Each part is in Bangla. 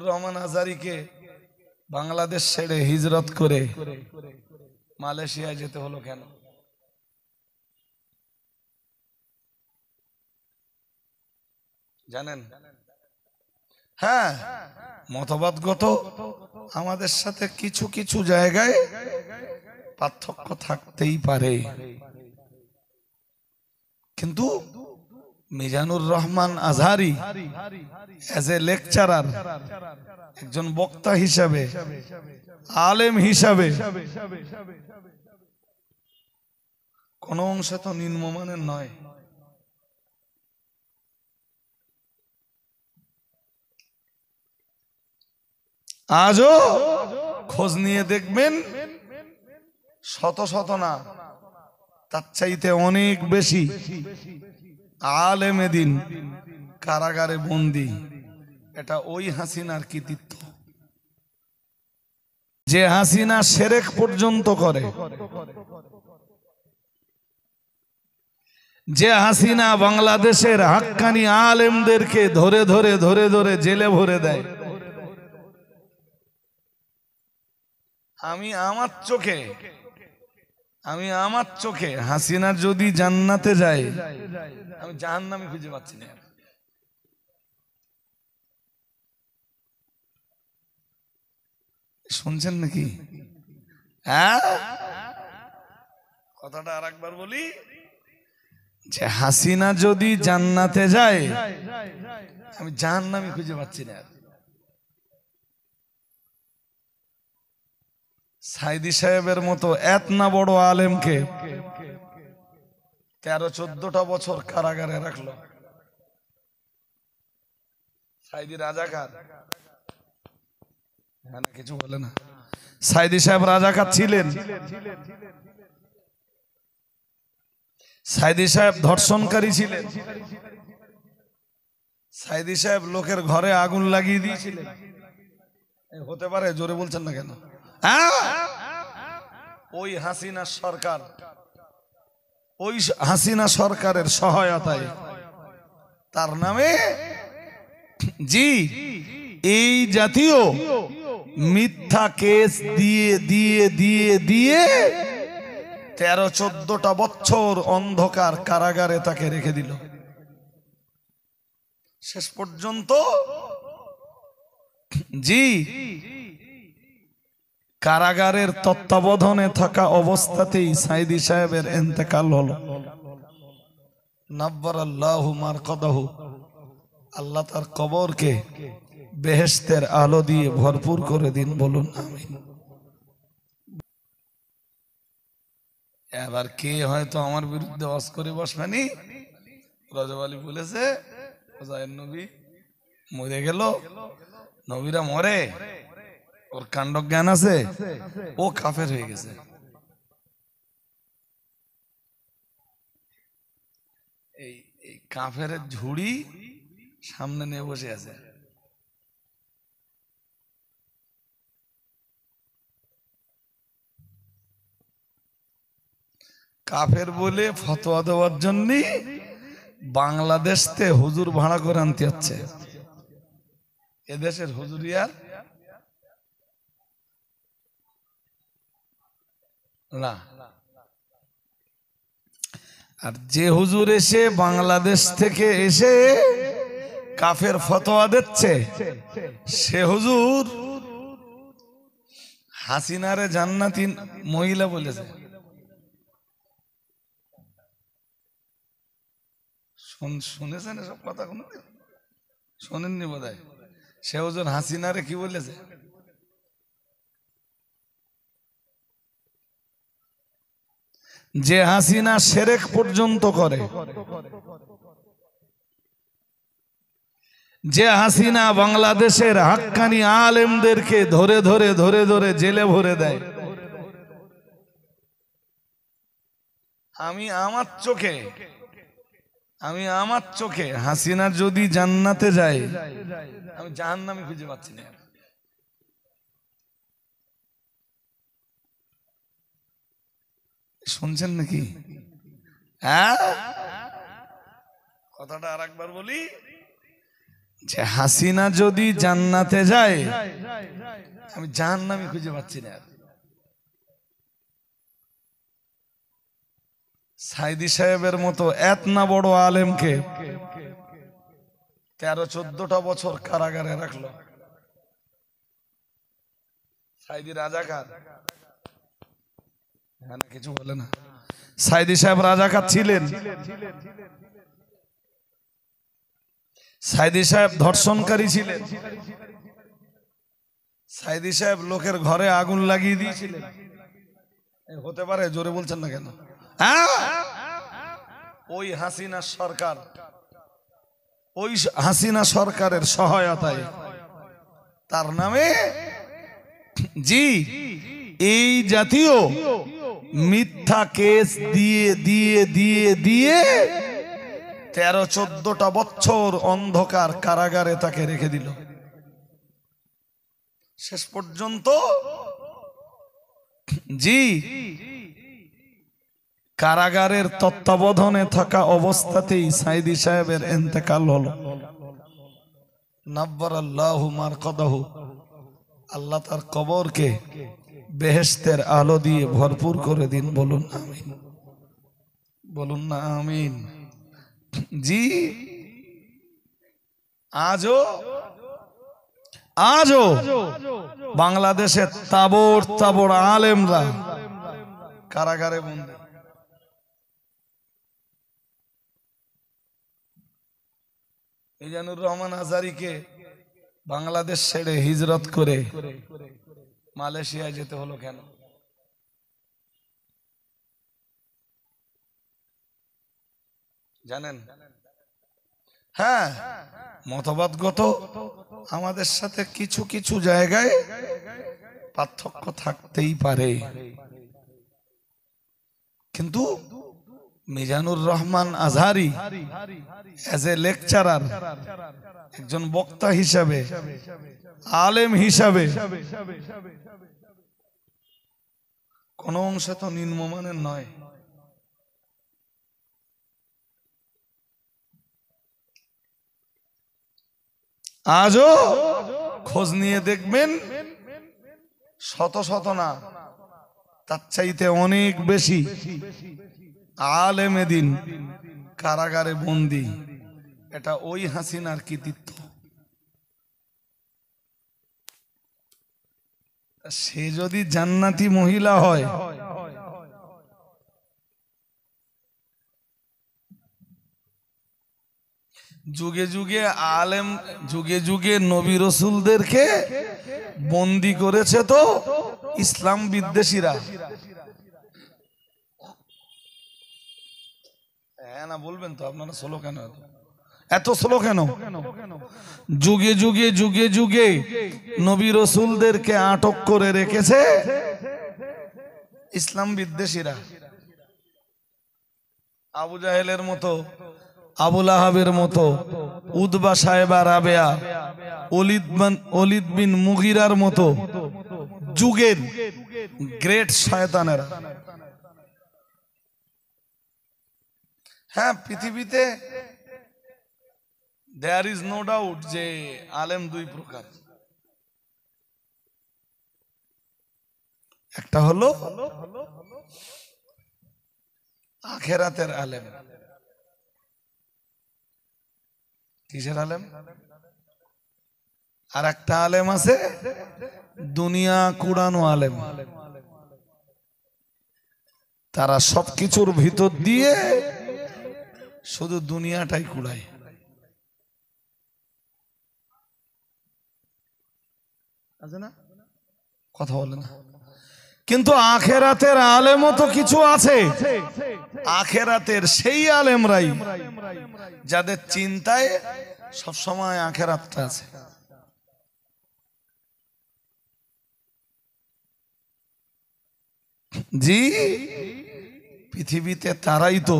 রহমান আজারিকে বাংলাদেশ ছেড়ে হিজরত করে মালয়েশিয়ায় যেতে হলো কেন? জানেন? হ্যাঁ, মতবাদগত আমাদের সাথে কিছু কিছু জায়গায় পার্থক্য থাকতেই পারে, কিন্তু Mizanur Rahman Azhari as a lecturer, একজন বক্তা হিসাবে, আলেম হিসাবে কোন অংশে তো নিম্নমানের নয়। আজও খোঁজ নিয়ে দেখবেন, শত শত না, তার চাইতে অনেক বেশি আলেমে দ্বীন কারাগারে বন্দী। এটা ওই হাসিনার কৃতিত্ব, যে হাসিনা শিরক পর্যন্ত করে, যে হাসিনা বাংলাদেশের হাক্কানি আলেমদেরকে ধরে ধরে ধরে ধরে জেলে ভরে দেয়। আমি আমার চোখে হাসিনা যদি জান্নাতে যায়, আমি জাহান্নামে খুঁজে পাচ্ছি না। শুনছেন নাকি? হ্যাঁ, কথাটা আর একবার বলি, যে হাসিনা যদি জান্নাতে যায়, আমি জাহান্নামে খুঁজে পাচ্ছি না। সাইদি সাহেবের মতো এত না বড় আলেমকে 13-14টা বছর কারাগারে রাখলো। সাইদি রাজাকার, কিছু বলে না। সাইদি সাহেব রাজাকার ছিলেন। সাইদি সাহেব ধর্ষণকারী ছিলেন। সাইদি সাহেব লোকের ঘরে আগুন লাগিয়ে দিয়েছিলেন। হতে পারে, জোরে বলছেন না কেন? ওই হাসিনা সরকার, ওই হাসিনা সরকারের সহায়তায়, তার নামে জি এই জাতীয় মিথ্যা কেস দিয়ে দিয়ে দিয়ে দিয়ে 13-14টা বছর অন্ধকার কারাগারে তাকে রেখে দিল। শেষ পর্যন্ত জি কারাগারের তত্ত্বাবধানে থাকা অবস্থাতেই সাইদি সাহেবের ইন্তেকাল হলো। নাব্বারাল্লাহু মারকাদাহু, আল্লাহ তার কবরকে বেহেশতের আলো দিয়ে ভরপুর করে দিন, বলুন আমিন। এবার কে হয়তো আমার বিরুদ্ধে ওয়াজ করে বসবেনি। রজব আলী বলেছে হোসাইন নবী মরে গেল, নবীরা মরে, ওর কাণ্ড জ্ঞান আছে, ও কাফের হয়ে গেছে। এই কাফের ঝুড়ি সামনে নিয়ে বসে আছে। কাফের বলে ফতোয়া দেওয়ার জন্য বাংলাদেশ থেকে হুজুর ভাড়া করে আনতে হচ্ছে। এদেশের হুজুরিয়ার না, আর যে হুজুর এসে বাংলাদেশ থেকে এসে কাফের ফতোয়া দিচ্ছে, সে হুজুর হাসিনারে জান্নাতি মহিলা বলেছে। শুনেছেন এসব কথা? কোনো শোনেননি বোধহয়। সে হুজুর হাসিনারে কি বলেছে? যে হাসিনা শিরক পর্যন্ত করে, যে হাসিনা বাংলাদেশের হাক্কানি আলেমদেরকে ধরে ধরে ধরে ধরে জেলে ভরে দেয়, আমি আমার চোখে হাসিনা যদি জান্নাতে যায়, আমি জাহান্নামে খুঁজে পাচ্ছি না। শুনছেন নাকি? হ্যাঁ, কথাটা আর একবার বলি, যে হাসিনা যদি জান্নাতে যায়, আমি জাহান্নামী খুঁজে পাচ্ছি না। সাইদি সাহেবের মতো এত না বড় আলেমকে 13-14টা বছর কারাগারে রাখলো। সাইদি রাজাকার, কিছু বলে না। সাইদি সাহেব রাজাকার ছিলেন। সাইদি সাহেব ধর্ষণকারী ছিলেন। সাইদি সাহেব লোকের ঘরে আগুন লাগিয়ে দিয়েছিলেন। হতে পারে, জোরে বলছেন না কেন? ওই হাসিনা সরকার, ওই হাসিনা সরকারের সহায়তায় তার নামে জি এই জাতীয় মিথ্যা কেস দিয়ে দিয়ে দিয়ে দিয়ে 13-14টা বছর অন্ধকার কারাগারে তাকে রেখে দিল। শেষ পর্যন্ত জি কারাগারের তত্ত্বাবধানে থাকা অবস্থাতেই সাইদি সাহেবের ইন্তেকাল হলো। নাব্বারাল্লাহু মারকাদাহু, আল্লাহ তার কবরকে বেহেশতের আলো দিয়ে ভরপুর করে দিন। বলুন আমিন, বলুন না আমিন। জি আজও বাংলাদেশের তাবড় তাবড় আলেমরা কারাগারে বন্দী। মিজানুর রহমান আজারীকে বাংলাদেশ ছেড়ে হিজরত করে মালয়েশিয়ায় যেতে হলো কেন? জানেন? হ্যাঁ, মতবাদগত আমাদের সাথে কিছু কিছু জায়গায় পার্থক্য থাকতেই পারে, কিন্তু Mizanur Rahman Azhari as a lecturer, একজন বক্তা হিসাবে, আলেম হিসাবে কোন অংশে তো নিম্নমানের নয়। আজও খোঁজ নিয়ে দেখবেন, শত শত না তার চাইতে অনেক বেশি আলেমে দিন কারাগারে বন্দী। এটা ওই হাসিনার কৃতিত্ব। সে যদি জান্নাতি মহিলা হয়, যুগে যুগে আলেম, যুগে যুগে নবী রসুলদেরকে বন্দী করেছে তো ইসলাম বিদ্বেষীরা। হ্যাঁ না বলবেন তো, আপনারা স্লো কেন, এত স্লো কেন? যুগে যুগে যুগে যুগে নবী রসুলদেরকে আটক করে রেখেছে ইসলাম বিদ্বেষীরা। আবু জাহেলের মতো, আবুল আহাবের মতো, উদবা সাহেবা রাবেয়া, ওলিদ বিন মুগিরার মতো যুগের গ্রেট শয়তানেরা। হ্যাঁ, পৃথিবীতে দেয়ার ইজ নো ডাউট যে আলেম দুই প্রকার। একটা হলো আখেরাতের আলেম। কিসের আলেম? আর একটা আলেম আছে দুনিয়া কুড়ানো আলেম। তারা সবকিছুর ভিতর দিয়ে শুধু দুনিয়াটাই কুড়ায়। আছে না? কথা বলে না। কিন্তু আখেরাতের আলেমও তো কিছু আছে। আখেরাতের সেই আলেমরাই যাদের চিন্তায় সবসময় আখেরাতটা আছে। জি, পৃথিবীতে তারাই তো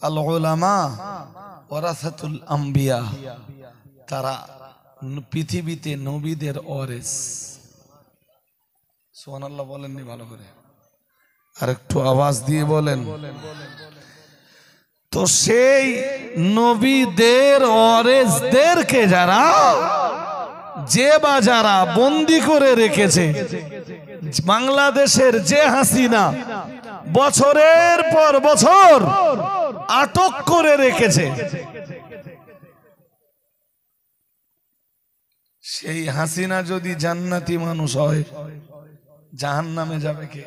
আল উলামা ওয়ারাসাতুল আম্বিয়া, তারা পৃথিবীতে নবীদের ওয়ারিস। সুবহানাল্লাহ বলেননি ভালো করে? আর একটু আওয়াজ দিয়ে বলেন। তো সেই নবীদের ওয়ারিসদেরকে যারা যে বা যারা বন্দী করে রেখেছে, বাংলাদেশের যে হাসিনা বছরের পর বছর আটক করে রেখেছে, সেই হাসিনা যদি জান্নাতি মানুষ হয়, জাহান্নামে যাবে কে?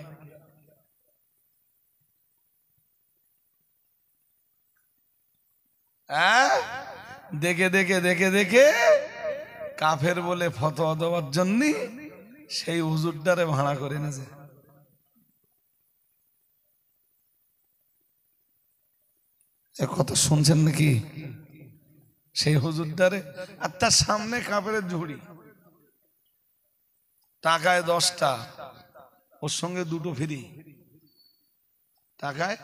দেখে দেখে দেখে দেখে কাফের বলে ফতোয়া দেওয়ার জন্য সেই হুজুরটারে ভাড়া করে এনেছে। এ কথা শুনছেন নাকি? সেই হুজুরটারে, আর তার সামনে কাফের ঝুড়ি, টাকায় 10টা, ওর সঙ্গে 2টো ফ্রি। টাকায়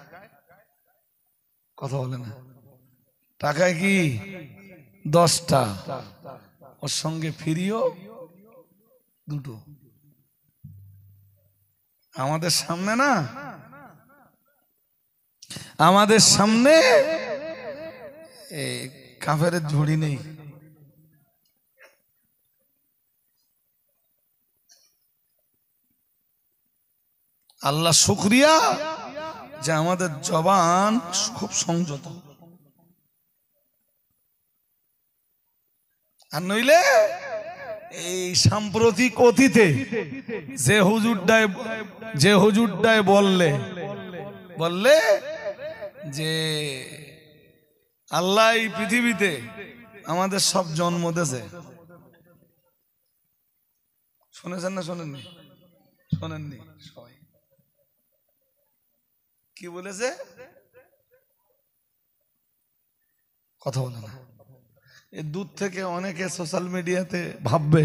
কথা বলে না, টাকায় কি 10টা, ওর সঙ্গে ফ্রিও 2টো। আমাদের সামনে না, আমাদের সামনে কাফের ঝুড়ি নেই। আল্লাহ শুকরিয়া যে আমাদের জবান খুব সংযত, আর নইলে এই সাম্প্রতিক অতীতে যে হুজুরটায় বললে যে আল্লাহ এই পৃথিবীতে আমাদের সব জন্ম দিয়েছে, শুনেছেন না শোনেননি? শোনেননি সবাই? কি বলেছে? কথা বলে না। এই দূর থেকে অনেকে সোশ্যাল মিডিয়াতে ভাববে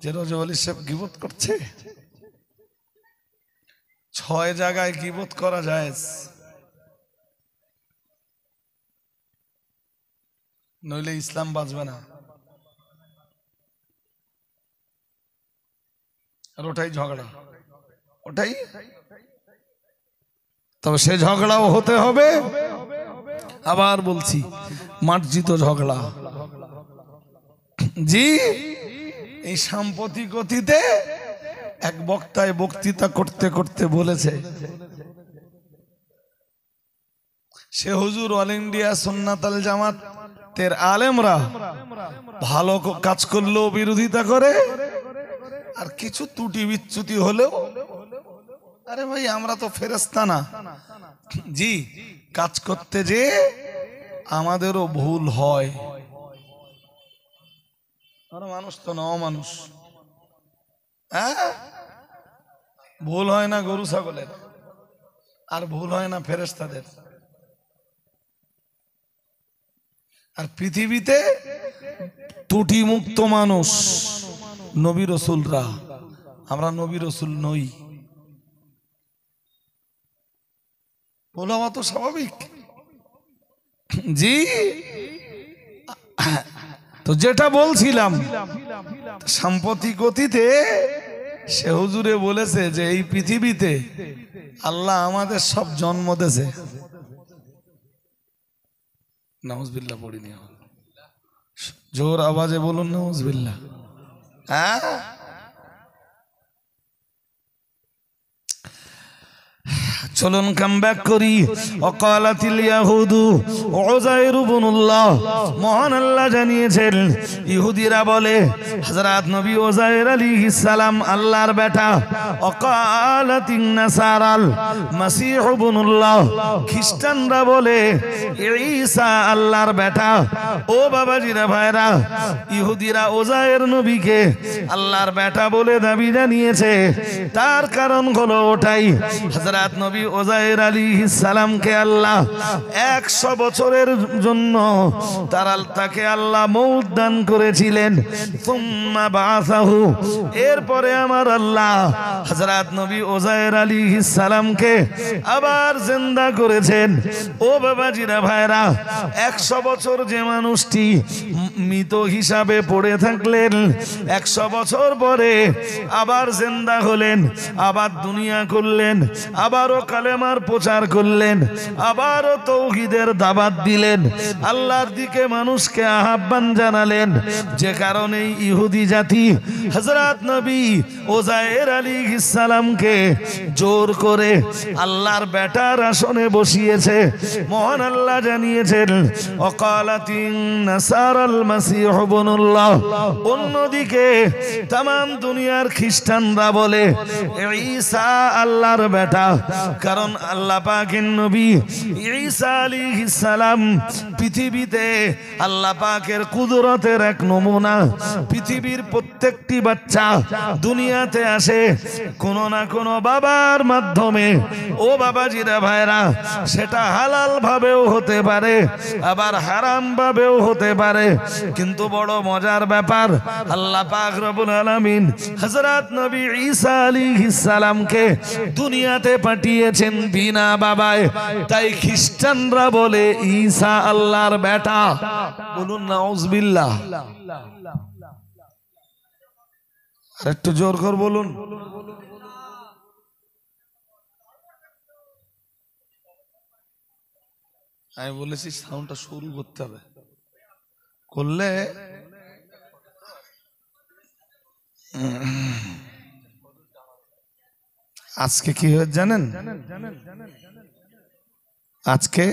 যে রজব আলী সাহেব গীবত করছে। 6 জায়গায় গীবত করা যায়, নইলে ইসলাম বাঁচবে না। আর ওটাই ঝগড়া, ওটাই। তবে সে ঝগড়াও হতে হবে, আবার বলছি, মার্জিত ঝগড়া। জি, এই সাম্প্রতিক অতীতে এক বক্তায় বক্তৃতা করতে করতে বলেছে, সে হুজুর অল ইন্ডিয়া সুন্নাত আল জামাতের আলেমরা ভালো কাজ করলেও বিরোধিতা করে, আর কিছু ত্রুটি বিচ্যুতি হলেও, আরে ভাই আমরা তো ফেরেশতা না। জি, কাজ করতে যে আমাদেরও ভুল হয়, আমরা মানুষ তো না, অমানুষ। হ্যাঁ, ভুল হয় না গরু ছাগলের, আর ভুল হয় না ফেরেশতাদের। আর পৃথিবীতে ত্রুটি মুক্ত মানুষ নবী রাসূলরা, আমরা নবী রাসূল নই। বলা তো স্বাভাবিক। জি, তো যেটা বলছিলাম, সাম্প্রতিক অতীতে সে হুজুরে বলেছে যে এই পৃথিবীতে আল্লাহ আমাদের সব জন্ম দিয়েছে। নাউজুবিল্লাহ পড়িনি, জোর আওয়াজে বলুন নাউজুবিল্লাহ। হ্যাঁ, চলুন কাম ব্যাক করি। ওয়াকালাতিল ইয়াহুদু উযাইর ইবনুল্লাহ, মহান আল্লাহ জানিয়েছেন ইহুদিরা বলে হযরত নবী উযাইর আলাইহিস সালাম আল্লাহর বেটা। ওয়াকালাতিন নাসারাল মাসীহ ইবনুল্লাহ, খ্রিস্টানরা বলে ঈসা আল্লাহর বেটা। ও বাবাজিরা ভাইরা, ইহুদিরা উযাইর নবীকে আল্লাহর বেটা বলে দাবি জানিয়েছে। তার কারণ হলো ওটাই, হযরত নবী উযাইর আলাইহিস সালামকে আল্লাহ 100 বছরের জন্য তাকে আল্লাহ মওত দান করেছিলেন। সুম্মা বাআসাহু, এরপরে আমার আল্লাহ হযরত নবী উযাইর আলাইহিস সালামকে আবার জিন্দা করেছেন। ও বাবাজিরা ভাইরা, 100 বছর যে মানুষটি মৃত হিসাবে পড়ে থাকলেন, 100 বছর পরে আবার জিন্দা হলেন, আবার দুনিয়া করলেন, আবারও কালেমার প্রচার করলেন, আবারও তৌহিদের দাওয়াত দিলেন, আল্লাহর দিকে মানুষকে আহ্বান জানালেন। যে কারণে ইহুদি জাতি হযরত নবী ওজায়ের আলাইহিস সালামকে জোর করে আল্লাহর বেটার আসনে বসিয়েছে। মহান আল্লাহ জানিয়েছেন ওয়াকালাতিন নাসারাল মাসীহ ইবনুল্লাহ। অন্যদিকে तमाम দুনিয়ার খ্রিস্টানরা বলে ঈসা আল্লাহর বেটা, কারণ আল্লাহ পাকের নবী ঈসা আলাইহিস সালাম পৃথিবীতে আল্লাহ পাকের কুদরতের এক নমুনা। পৃথিবীর প্রত্যেকটি বাচ্চা দুনিয়াতে আসে কোনো না কোনো বাবার মাধ্যমে। ও বাবাজিরা ভাইরা, সেটা হালাল ভাবেও হতে পারে, আবার হারাম ভাবেও হতে পারে, কিন্তু বড় মজার ব্যাপার, আল্লাহ পাক রব্বুল আলামিন হযরত নবী ঈসা আলাইহিস সালামকে দুনিয়াতে পাঠিয়েছেন বিনা বাবায়। তাই খ্রিস্টানরা বলে ঈসা আল্লাহর বেটা। বলুন নাউজুবিল্লাহ। একটু জোর করে বলুন। আমি বলেছি সাউন্ডটা শুরু করতে হবে, করলে আজকে কি হয়েছে জানেন? আজকে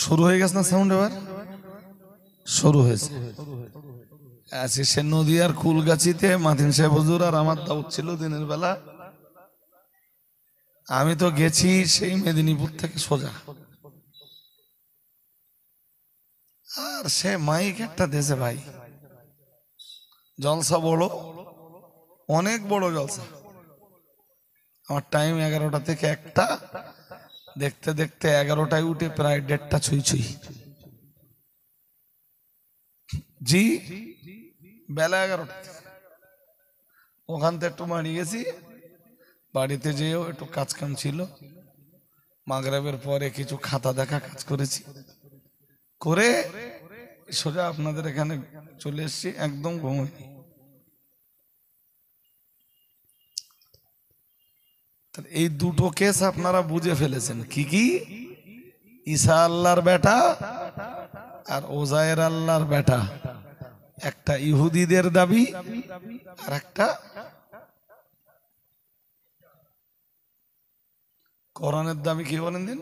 শুরু হয়ে গেছে না সাউন্ড? এবার শুরু হয়েছে। আজকে সে নদীয়ার কুলগাছিতে মাতিন সাহেব হুজুর আর আমার দাওয়াত ছিল দিনের বেলা। আমি তো গেছি সেই মেদিনীপুর থেকে সোজা, আর সে মাইক একটা দেশে ভাই, জলসা বড়, অনেক বড় জলসা। আমার টাইম 11টা থেকে 1টা, দেখতে দেখতে 11টায় উঠে প্রায় 1:30 ছুঁই ছুঁই। জি, বেলা 11টা। ওখান থেকে একটু বাড়ি গেছি, বাড়িতে যেও একটু কাজ কাম ছিল, মাগরিবের পরে কিছু খাতা দেখা কাজ করেছি, করে সোজা আপনাদের এখানে চলে এসেছি, একদম ঘুমাইনি। এই দুটো কেস আপনারা বুঝে ফেলেছেন। কি কি? ঈসা আল্লাহর বেটা আর ওজায়ের আল্লাহর বেটা। একটা ইহুদিদের দাবি আর একটা কোরআনের দাবি। কি বলেন দিন?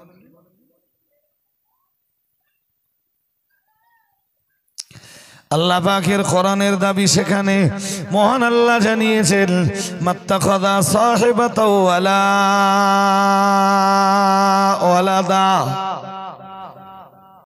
আল্লাহ পাকের কোরআনের দাবি, সেখানে মহান আল্লাহ জানিয়েছেন মাত্তাখাযা সাহিবাতাও ওয়ালা ওয়ালাদা।